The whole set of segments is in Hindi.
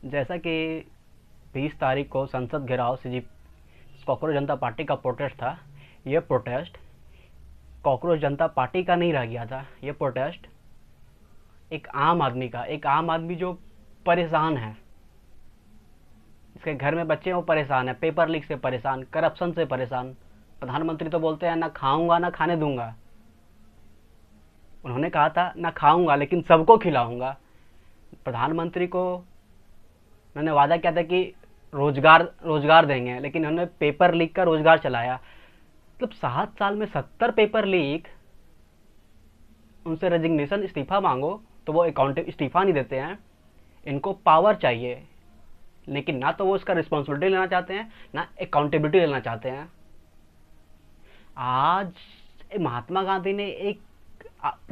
जैसा कि 20 तारीख को संसद घेराव से कॉकरोच जनता पार्टी का प्रोटेस्ट था। ये प्रोटेस्ट कॉकरोच जनता पार्टी का नहीं रह गया था। ये प्रोटेस्ट एक आम आदमी का, एक आम आदमी जो परेशान है, इसके घर में बच्चे हैं, वो परेशान है, पेपर लीक से परेशान, करप्शन से परेशान। प्रधानमंत्री तो बोलते हैं ना खाऊंगा ना खाने दूंगा। उन्होंने कहा था ना खाऊंगा लेकिन सबको खिलाऊंगा। प्रधानमंत्री को उन्होंने वादा किया था कि रोजगार देंगे, लेकिन उन्होंने पेपर लीक का रोजगार चलाया। मतलब 7 साल में 70 पेपर लीक। उनसे रेजिग्नेशन, इस्तीफा मांगो तो वो इस्तीफा नहीं देते हैं। इनको पावर चाहिए, लेकिन ना तो वो इसका रिस्पॉन्सिबिलिटी लेना चाहते हैं, ना अकाउंटेबिलिटी लेना चाहते हैं। आज महात्मा गांधी ने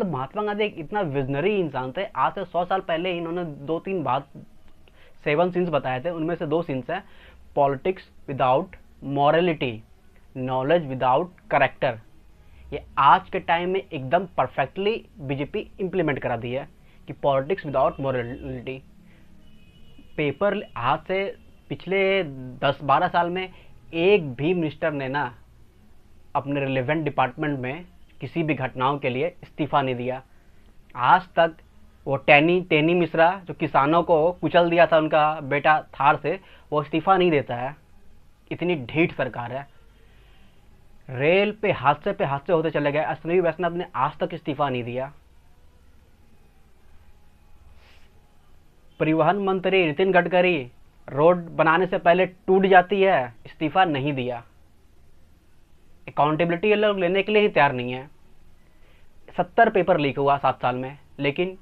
महात्मा गांधी एक इतना विजनरी इंसान थे। आज से 100 साल पहले इन्होंने 2-3 बात 7 सीन्स बताए थे। उनमें से 2 सीन्स हैं politics without morality, knowledge without character. ये आज के टाइम में एकदम परफेक्टली बीजेपी इंप्लीमेंट करा दी है कि पॉलिटिक्स विदाउट मॉरलिटी। पेपर आज से पिछले 10-12 साल में एक भी मिनिस्टर ने ना अपने रिलेवेंट डिपार्टमेंट में किसी भी घटनाओं के लिए इस्तीफा नहीं दिया। आज तक वो टेनी मिश्रा जो किसानों को कुचल दिया था उनका बेटा थार से, वो इस्तीफा नहीं देता है। इतनी ढीठ सरकार है। रेल पे हादसे होते चले गए। अश्विनी वैष्णव ने आज तक इस्तीफा नहीं दिया। परिवहन मंत्री नितिन गडकरी रोड बनाने से पहले टूट जाती है, इस्तीफा नहीं दिया। अकाउंटेबिलिटी ये लोग लेने के लिए ही तैयार नहीं है। 70 पेपर लीक हुआ 7 साल में, लेकिन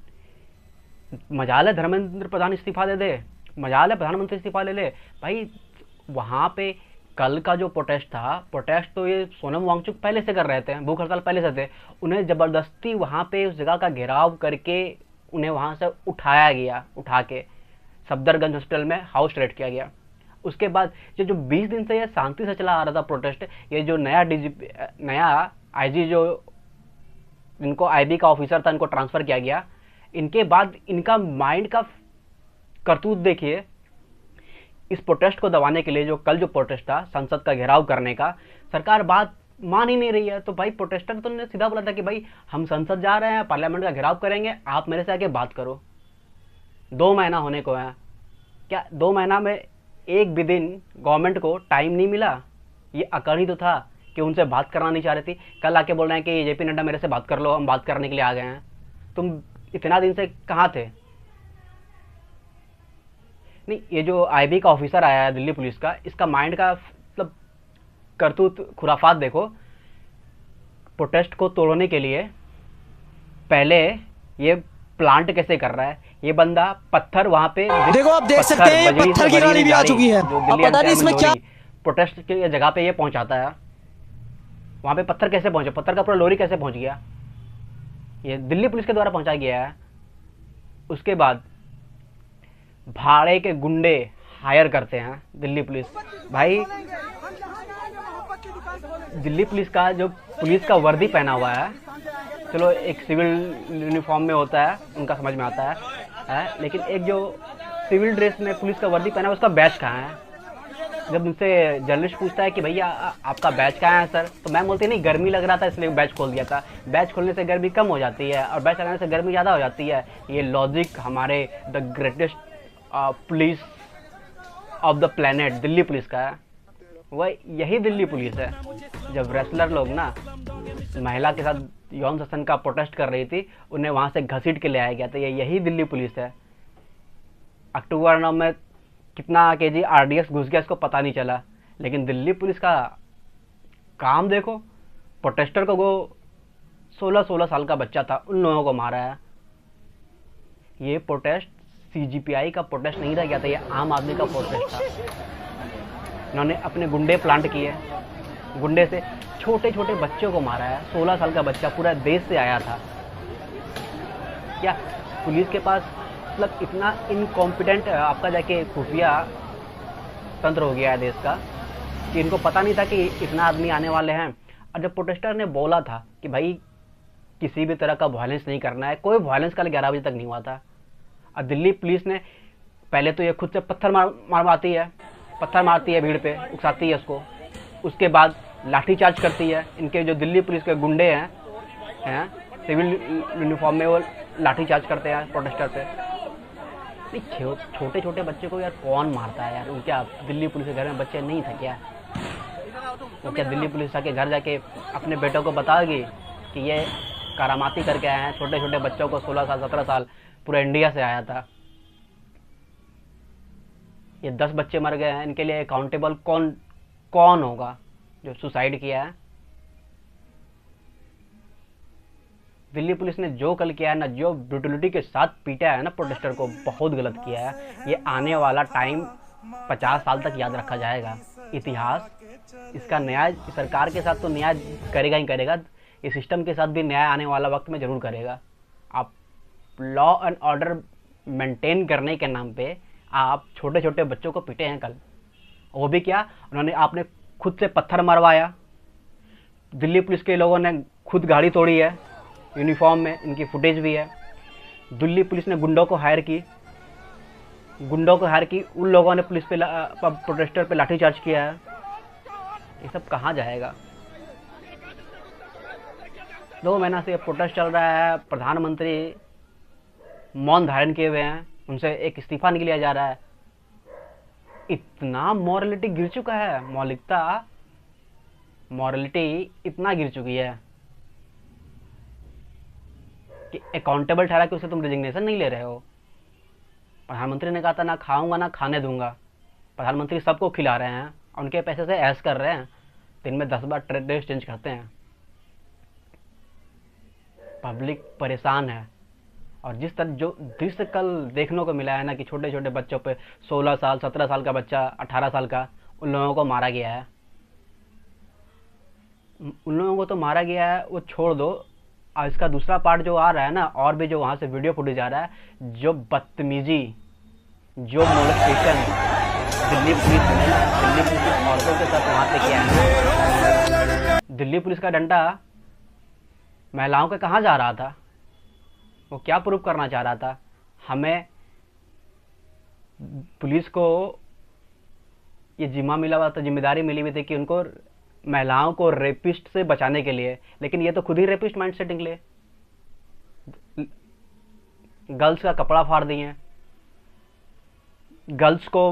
मजाल है धर्मेंद्र प्रधान इस्तीफा दे दे, मजाल है प्रधानमंत्री इस्तीफा ले ले। भाई वहाँ पे कल का जो प्रोटेस्ट था, प्रोटेस्ट तो ये सोनम वांगचुक पहले से कर रहे थे, भूख हड़ताल पहले से थे। उन्हें ज़बरदस्ती वहाँ पे उस जगह का घेराव करके उन्हें वहाँ से उठाया गया, उठा के सफदरगंज हॉस्पिटल में हाउस अरेस्ट किया गया। उसके बाद ये जो 20 दिन से ये शांति से चला आ रहा था प्रोटेस्ट, ये जो नया आईजी जो इनको आईबी का ऑफिसर था, इनको ट्रांसफ़र किया गया। इनके बाद इनका माइंड का करतूत देखिए। इस प्रोटेस्ट को दबाने के लिए जो कल जो प्रोटेस्ट था संसद का घेराव करने का, सरकार बात मान ही नहीं रही है। तो भाई प्रोटेस्टर तो ने सीधा बोला था कि भाई हम संसद जा रहे हैं, पार्लियामेंट का घेराव करेंगे, आप मेरे से आके बात करो। 2 महीना होने को है, क्या 2 महीना में एक भी दिन गवर्नमेंट को टाइम नहीं मिला? ये अकड़ ही तो था कि उनसे बात करना नहीं चाह रही थी। कल आके बोल रहे हैं कि जेपी नड्डा मेरे से बात कर लो, हम बात करने के लिए आ गए हैं। तुम इतना दिन से कहाँ थे? नहीं, ये जो आईबी का ऑफिसर आया है दिल्ली पुलिस का, इसका माइंड का मतलब करतूत खुराफात देखो। प्रोटेस्ट को तोड़ने के लिए पहले ये प्लांट कैसे कर रहा है। ये बंदा पत्थर वहां पे देखो, आप देख सकते हैं पत्थर की गाड़ी भी आ चुकी है। अब पता नहीं इसमें क्या प्रोटेस्ट की जगह पे ये पहुंचाता है। वहां पे पत्थर कैसे पहुंचे, पत्थर का पूरा लॉरी कैसे पहुंच गया? ये दिल्ली पुलिस के द्वारा पहुंचाया गया है। उसके बाद भाड़े के गुंडे हायर करते हैं दिल्ली पुलिस। भाई दिल्ली पुलिस का जो पुलिस का वर्दी पहना हुआ है, चलो एक सिविल यूनिफॉर्म में होता है, उनका समझ में आता है, लेकिन एक जो सिविल ड्रेस में पुलिस का वर्दी पहना है, उसका बैच कहाँ है? जब उनसे जर्नलिस्ट पूछता है कि भैया आपका बैच कहाँ है सर, तो मैम बोलती नहीं गर्मी लग रहा था इसलिए बैच खोल दिया था। बैच खोलने से गर्मी कम हो जाती है और बैच लगाने से गर्मी ज़्यादा हो जाती है। ये लॉजिक हमारे the greatest police of the planet Delhi police का है। वह यही दिल्ली पुलिस है। जब रेसलर लोग ना महिला के साथ यौन शोषण का प्रोटेस्ट कर रही थी, उन्हें वहाँ से घसीट के ले आया गया था। ये यही दिल्ली पुलिस है। अक्टूबर 9 में कितना केजी आरडीएक्स घुस गया इसको पता नहीं चला, लेकिन दिल्ली पुलिस का काम देखो। प्रोटेस्टर को वो 16 साल का बच्चा था, उन लोगों को मारा है। ये प्रोटेस्ट सीजीपीआई का प्रोटेस्ट नहीं रह गया था, ये आम आदमी का प्रोटेस्ट था। इन्होंने अपने गुंडे प्लांट किए, गुंडे से छोटे छोटे बच्चों को मारा है। 16 साल का बच्चा पूरा देश से आया था। क्या पुलिस के पास मतलब इतना इनकॉम्पिटेंट आपका जाके खुफिया तंत्र हो गया है देश का कि इनको पता नहीं था कि इतना आदमी आने वाले हैं। और जब प्रोटेस्टर ने बोला था कि भाई किसी भी तरह का वायलेंस नहीं करना है, कोई वायलेंस कल 11 बजे तक नहीं हुआ था। और दिल्ली पुलिस ने पहले तो ये खुद से पत्थर मारती है भीड़ पे, उकसाती है उसको। उसके बाद लाठीचार्ज करती है। इनके जो दिल्ली पुलिस के गुंडे हैं सिविल यूनिफॉर्म में, वो लाठीचार्ज करते हैं प्रोटेस्टर पे। छोटे छोटे बच्चे को यार कौन मारता है यार? क्या दिल्ली पुलिस के घर में बच्चे नहीं थे क्या? तो क्या दिल्ली पुलिस आके घर जाके अपने बेटों को बताएगी कि ये करामाती करके आए हैं? छोटे छोटे बच्चों को 16 साल 17 साल पूरा इंडिया से आया था। ये 10 बच्चे मर गए हैं, इनके लिए अकाउंटेबल कौन होगा जो सुसाइड किया है? दिल्ली पुलिस ने जो कल किया है ना, जो ब्रूटलिटी के साथ पीटा है ना प्रोटेस्टर को, बहुत गलत किया है। ये आने वाला टाइम 50 साल तक याद रखा जाएगा। इतिहास इसका न्याय सरकार के साथ तो न्याय करेगा ही करेगा, इस सिस्टम के साथ भी न्याय आने वाला वक्त में जरूर करेगा। आप लॉ एंड ऑर्डर मेंटेन करने के नाम पे आप छोटे छोटे बच्चों को पीटे हैं कल। वो भी क्या, आपने खुद से पत्थर मरवाया। दिल्ली पुलिस के लोगों ने खुद गाड़ी तोड़ी है यूनिफॉर्म में, इनकी फुटेज भी है। दिल्ली पुलिस ने गुंडों को हायर की, उन लोगों ने पुलिस पे प्रोटेस्टर पे लाठीचार्ज किया है। ये सब कहाँ जाएगा? 2 महीना से प्रोटेस्ट चल रहा है, प्रधानमंत्री मौन धारण किए हुए हैं, उनसे एक इस्तीफा नहीं लिया जा रहा है। इतना मॉरलिटी गिर चुका है, मॉरलिटी इतना गिर चुकी है कि अकाउंटेबल ठहरा कि उसे तुम रेजिग्नेशन नहीं ले रहे हो। प्रधानमंत्री ने कहा था ना खाऊंगा ना खाने दूंगा। प्रधानमंत्री सबको खिला रहे हैं, उनके पैसे से ऐश कर रहे हैं, दिन में 10 बार ड्रेस चेंज करते हैं। पब्लिक परेशान है। और जिस तरह जो दृश्य कल देखने को मिला है ना कि छोटे छोटे बच्चों पे 16 साल 17 साल का बच्चा, 18 साल का, उन लोगों को मारा गया है। उन लोगों को तो मारा गया है, वो छोड़ दो। और इसका दूसरा पार्ट जो आ रहा है ना, और भी जो वहाँ से वीडियो फुटेज आ रहा है, जो बदतमीजी, जो मोलेस्टेशन दिल्ली पुलिस की औरतों के साथ वहाँ पे किया है। दिल्ली पुलिस का डंडा महिलाओं के कहाँ जा रहा था? वो क्या प्रूव करना चाह रहा था? हमें पुलिस को ये जिम्मेदारी मिली हुई थी कि उनको महिलाओं को रेपिस्ट से बचाने के लिए, लेकिन ये तो खुद ही रेपिस्ट माइंड सेट निकले। गर्ल्स का कपड़ा फाड़ दिए, गर्ल्स को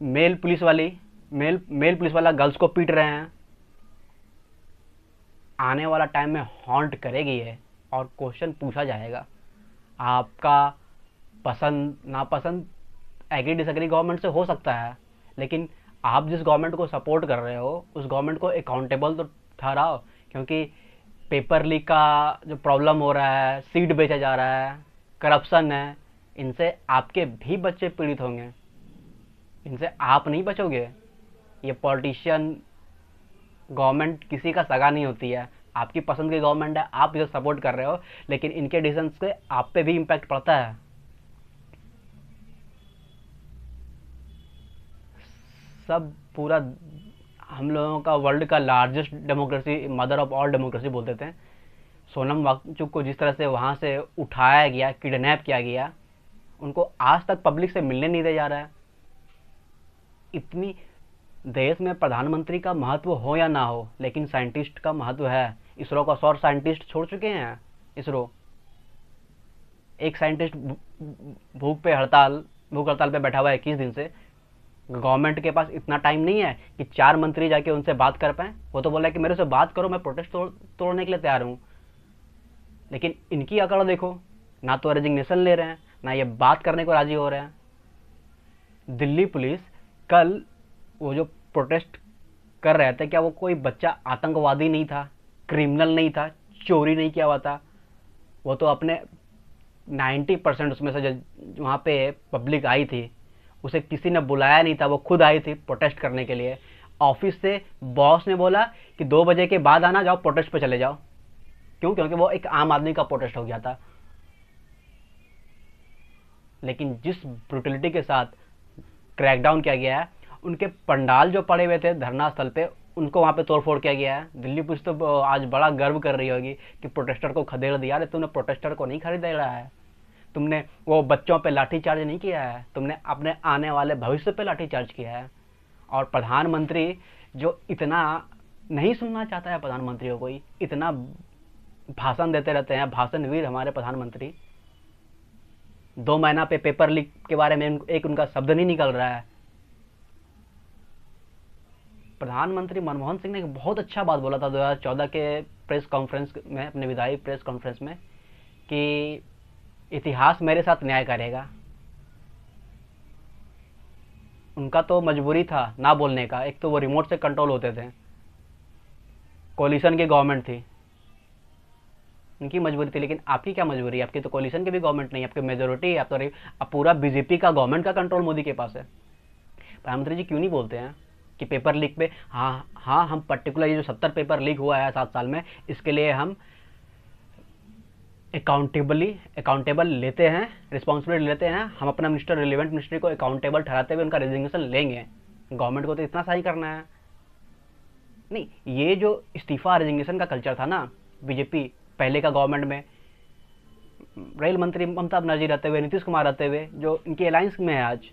मेल पुलिस वाला गर्ल्स को पीट रहे हैं। आने वाला टाइम में हॉन्ट करेगी ये, और क्वेश्चन पूछा जाएगा। आपका पसंद नापसंद एग्री डिसएग्री गवर्नमेंट से हो सकता है, लेकिन आप जिस गवर्नमेंट को सपोर्ट कर रहे हो उस गवर्नमेंट को अकाउंटेबल तो ठहराओ। क्योंकि पेपर लीक का जो प्रॉब्लम हो रहा है, सीट बेचा जा रहा है, करप्शन है, इनसे आपके भी बच्चे पीड़ित होंगे, इनसे आप नहीं बचोगे। ये पॉलिटिशियन गवर्नमेंट किसी का सगा नहीं होती है। आपकी पसंद की गवर्नमेंट है, आप इसे सपोर्ट कर रहे हो, लेकिन इनके डिसीजन से आप पे भी इम्पैक्ट पड़ता है। सब पूरा हम लोगों का वर्ल्ड का largest democracy, mother of all democracy बोलते थे, सोनम वांगचुक को जिस तरह से वहाँ से उठाया गया, किडनैप किया गया, उनको आज तक पब्लिक से मिलने नहीं दिया जा रहा है। इतनी देश में प्रधानमंत्री का महत्व हो या ना हो, लेकिन साइंटिस्ट का महत्व है। इसरो का 100 साइंटिस्ट छोड़ चुके हैं इसरो। एक साइंटिस्ट भूख हड़ताल पे बैठा हुआ है 21 दिन से। गवर्नमेंट के पास इतना टाइम नहीं है कि 4 मंत्री जाके उनसे बात कर पाए। वो तो बोला कि मेरे से बात करो, मैं प्रोटेस्ट तोड़ने के लिए तैयार हूँ। लेकिन इनकी अकड़ देखो, ना तो रेजिग्नेशन ले रहे हैं, ना ये बात करने को राजी हो रहे हैं। दिल्ली पुलिस कल वो जो प्रोटेस्ट कर रहे थे, क्या वो कोई बच्चा आतंकवादी नहीं था, क्रिमिनल नहीं था, चोरी नहीं किया हुआ था? वो तो अपने 90% उसमें से जो वहाँ पे पब्लिक आई थी, उसे किसी ने बुलाया नहीं था, वो खुद आई थी प्रोटेस्ट करने के लिए। ऑफिस से बॉस ने बोला कि 2 बजे के बाद आना, जाओ प्रोटेस्ट पे चले जाओ। क्यों? क्योंकि वो एक आम आदमी का प्रोटेस्ट हो गया था। लेकिन जिस ब्रूटलिटी के साथ क्रैकडाउन किया गया है, उनके पंडाल जो पड़े हुए थे धरना स्थल पे, उनको वहाँ पे तोड़फोड़ किया गया है। दिल्ली पुलिस तो आज बड़ा गर्व कर रही होगी कि प्रोटेस्टर को खदेड़ दिया। अरे तूने प्रोटेस्टर को नहीं खरीदा है, तुमने वो बच्चों पे लाठीचार्ज नहीं किया है, तुमने अपने आने वाले भविष्य पे लाठीचार्ज किया है। और प्रधानमंत्री जो इतना नहीं सुनना चाहता है, प्रधानमंत्री को कोई इतना भाषण देते रहते हैं, भाषणवीर हमारे प्रधानमंत्री। 2 महीना पे पेपर लीक के बारे में एक उनका शब्द नहीं निकल रहा है। प्रधानमंत्री मनमोहन सिंह ने एक बहुत अच्छा बात बोला था 2014 के प्रेस कॉन्फ्रेंस में, अपने विदाई प्रेस कॉन्फ्रेंस में, कि इतिहास मेरे साथ न्याय करेगा। उनका तो मजबूरी था ना बोलने का, एक तो वो रिमोट से कंट्रोल होते थे, कोलिशन की गवर्नमेंट थी, उनकी मजबूरी थी। लेकिन आपकी क्या मजबूरी है? आपकी तो कोलिशन की भी गवर्नमेंट नहीं, आपकी मेजोरिटी है, अब पूरा बीजेपी का गवर्नमेंट का कंट्रोल मोदी के पास है। प्रधानमंत्री जी क्यों नहीं बोलते हैं कि पेपर लीक पे हाँ हम पर्टिकुलर ये जो 70 पेपर लीक हुआ है 7 साल में, इसके लिए हम अकाउंटेबल लेते हैं, रिस्पॉन्सिबिलिटी लेते हैं, हम अपना मिनिस्टर, रिलेवेंट मिनिस्ट्री को अकाउंटेबल ठहराते हुए उनका रेजिग्नेशन लेंगे। गवर्नमेंट को तो इतना सही करना है। नहीं, ये जो इस्तीफा रेजिग्नेशन का कल्चर था ना बीजेपी पहले का गवर्नमेंट में, रेल मंत्री ममता बनर्जी रहते हुए, नीतीश कुमार रहते हुए, जो इनकी अलायंस में है आज,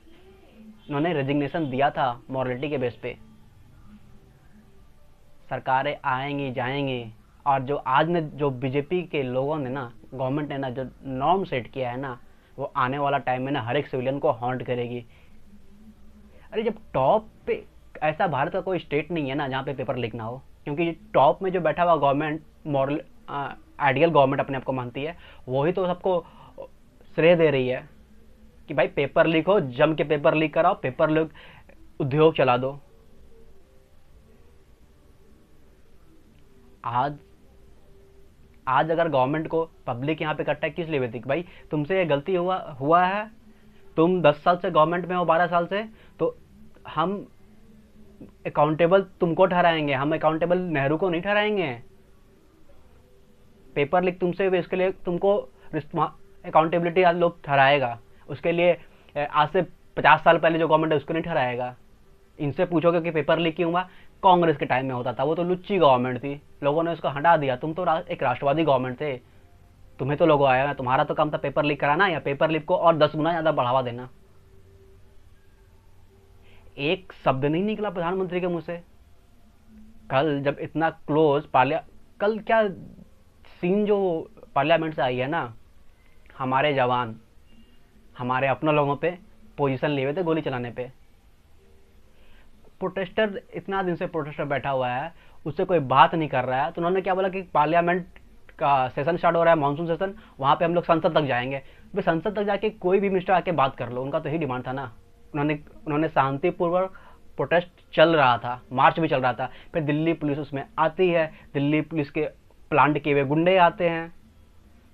उन्होंने रेजिग्नेशन दिया था मॉरलिटी के बेस पे। सरकारें आएंगी जाएंगी, और जो आज ने जो बीजेपी के लोगों ने ना, गवर्नमेंट ने ना जो नॉर्म सेट किया है ना, वो आने वाला टाइम में ना हर एक सिविलियन को हॉन्ट करेगी। अरे जब टॉप पे, ऐसा भारत का कोई स्टेट नहीं है ना जहाँ पे पेपर लीक ना हो, क्योंकि टॉप में जो बैठा हुआ गवर्नमेंट मॉरल आइडियल गवर्नमेंट अपने आप को मानती है, वही तो सबको श्रेय दे रही है कि भाई पेपर लीक हो, जम के पेपर लीक कराओ, पेपर लीक उद्योग चला दो। आज अगर गवर्नमेंट को पब्लिक यहाँ पे इकट्ठा किस लिए हुई थी? भाई तुमसे ये गलती हुआ है, तुम 10 साल से गवर्नमेंट में हो, 12 साल से, तो हम अकाउंटेबल तुमको ठहराएंगे, हम अकाउंटेबल नेहरू को नहीं ठहराएंगे। पेपर लीक तुमसे हुए, इसके लिए तुमको अकाउंटेबिलिटी आज लोग ठहराएगा। उसके लिए आज से 50 साल पहले जो गवर्नमेंट है उसको नहीं ठहराएगा। इनसे पूछोगे कि पेपर लीक क्यों हुआ? कांग्रेस के टाइम में होता था, वो तो लुच्ची गवर्नमेंट थी, लोगों ने उसको हटा दिया। तुम तो एक राष्ट्रवादी गवर्नमेंट थे, तुम्हें तो लोगों आया ना, तुम्हारा तो काम था पेपर लीक कराना या पेपर लीक को और 10 गुना ज्यादा बढ़ावा देना। एक शब्द नहीं निकला प्रधानमंत्री के मुंह से। कल जब इतना क्लोज कल क्या सीन जो पार्लियामेंट से आई है ना, हमारे जवान हमारे अपने लोगों पे पोजीशन लिए हुए थे गोली चलाने पे। प्रोटेस्टर इतना दिन से प्रोटेस्टर बैठा हुआ है, उससे कोई बात नहीं कर रहा है, तो उन्होंने क्या बोला कि पार्लियामेंट का सेशन स्टार्ट हो रहा है, मानसून सेशन, वहां पे हम लोग संसद तक जाएंगे। भाई संसद तक जाके कोई भी मिनिस्टर आके बात कर लो, उनका तो यही डिमांड था ना। उन्होंने शांतिपूर्वक प्रोटेस्ट चल रहा था, मार्च भी चल रहा था, फिर दिल्ली पुलिस उसमें आती है, दिल्ली पुलिस के प्लांट किए हुए गुंडे आते हैं,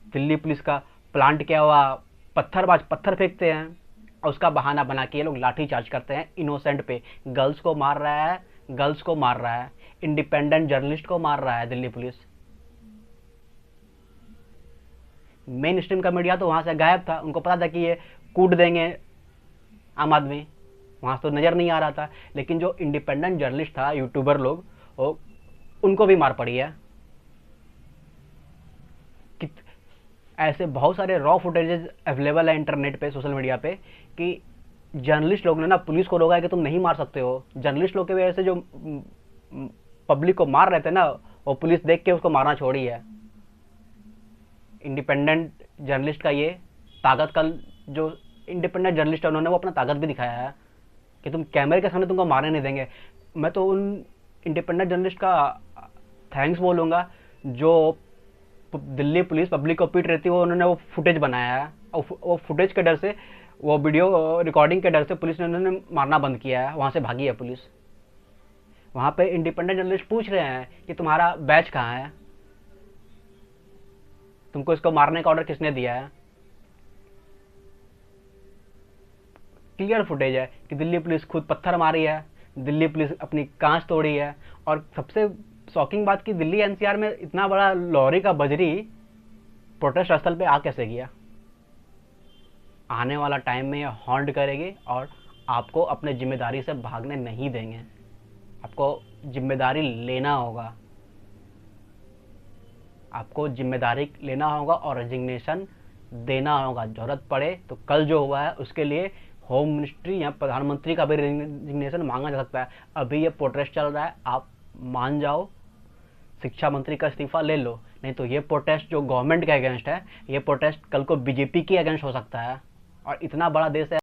दिल्ली पुलिस का प्लांट किया हुआ पत्थर फेंकते हैं, और उसका बहाना बना के ये लोग लाठी चार्ज करते हैं इनोसेंट पे। गर्ल्स को मार रहा है, इंडिपेंडेंट जर्नलिस्ट को मार रहा है दिल्ली पुलिस। मेन स्ट्रीम का मीडिया तो वहां से गायब था, उनको पता था कि ये कूट देंगे आम आदमी, वहां से तो नजर नहीं आ रहा था। लेकिन जो इंडिपेंडेंट जर्नलिस्ट था, यूट्यूबर लोग, उनको भी मार पड़ी है। ऐसे बहुत सारे रॉ फुटेजेस अवेलेबल है इंटरनेट पे, सोशल मीडिया पे, कि जर्नलिस्ट लोग ने ना पुलिस को रोका है कि तुम नहीं मार सकते हो। जर्नलिस्ट लोग की वजह से जो पब्लिक को मार रहे थे ना, वो पुलिस देख के उसको मारना छोड़ी है। इंडिपेंडेंट जर्नलिस्ट का ये ताकत, कल जो इंडिपेंडेंट जर्नलिस्ट है उन्होंने वो अपना ताकत भी दिखाया है कि तुम कैमरे के सामने तुमको मारने नहीं देंगे। मैं तो उन इंडिपेंडेंट जर्नलिस्ट का थैंक्स बोलूँगा जो दिल्ली पुलिस पब्लिक को पीट रही थी, वो उन्होंने वो फुटेज बनाया है, और वो फुटेज के डर से, वो वीडियो रिकॉर्डिंग के डर से पुलिस ने उन्होंने मारना बंद किया है, वहाँ से भागी है पुलिस। वहाँ पे इंडिपेंडेंट जर्नलिस्ट पूछ रहे हैं कि तुम्हारा बैच कहाँ है, तुमको इसको मारने का ऑर्डर किसने दिया है। क्लियर फुटेज है कि दिल्ली पुलिस खुद पत्थर मारी है, दिल्ली पुलिस अपनी कांच तोड़ी है। और सबसे शॉकिंग बात की, दिल्ली एनसीआर में इतना बड़ा लॉरी का बजरी प्रोटेस्ट स्थल पे आ कैसे गया। आने वाला टाइम में ये हॉन्ट करेगी और आपको अपने जिम्मेदारी से भागने नहीं देंगे। आपको जिम्मेदारी लेना होगा, आपको जिम्मेदारी लेना होगा और रेजिग्नेशन देना होगा। जरूरत पड़े तो कल जो हुआ है उसके लिए होम मिनिस्ट्री या प्रधानमंत्री का भी रेजिग्नेशन मांगा जा सकता है। अभी ये प्रोटेस्ट चल रहा है, आप मान जाओ, शिक्षा मंत्री का इस्तीफा ले लो, नहीं तो ये प्रोटेस्ट जो गवर्नमेंट के अगेंस्ट है, ये प्रोटेस्ट कल को बीजेपी के अगेंस्ट हो सकता है। और इतना बड़ा देश है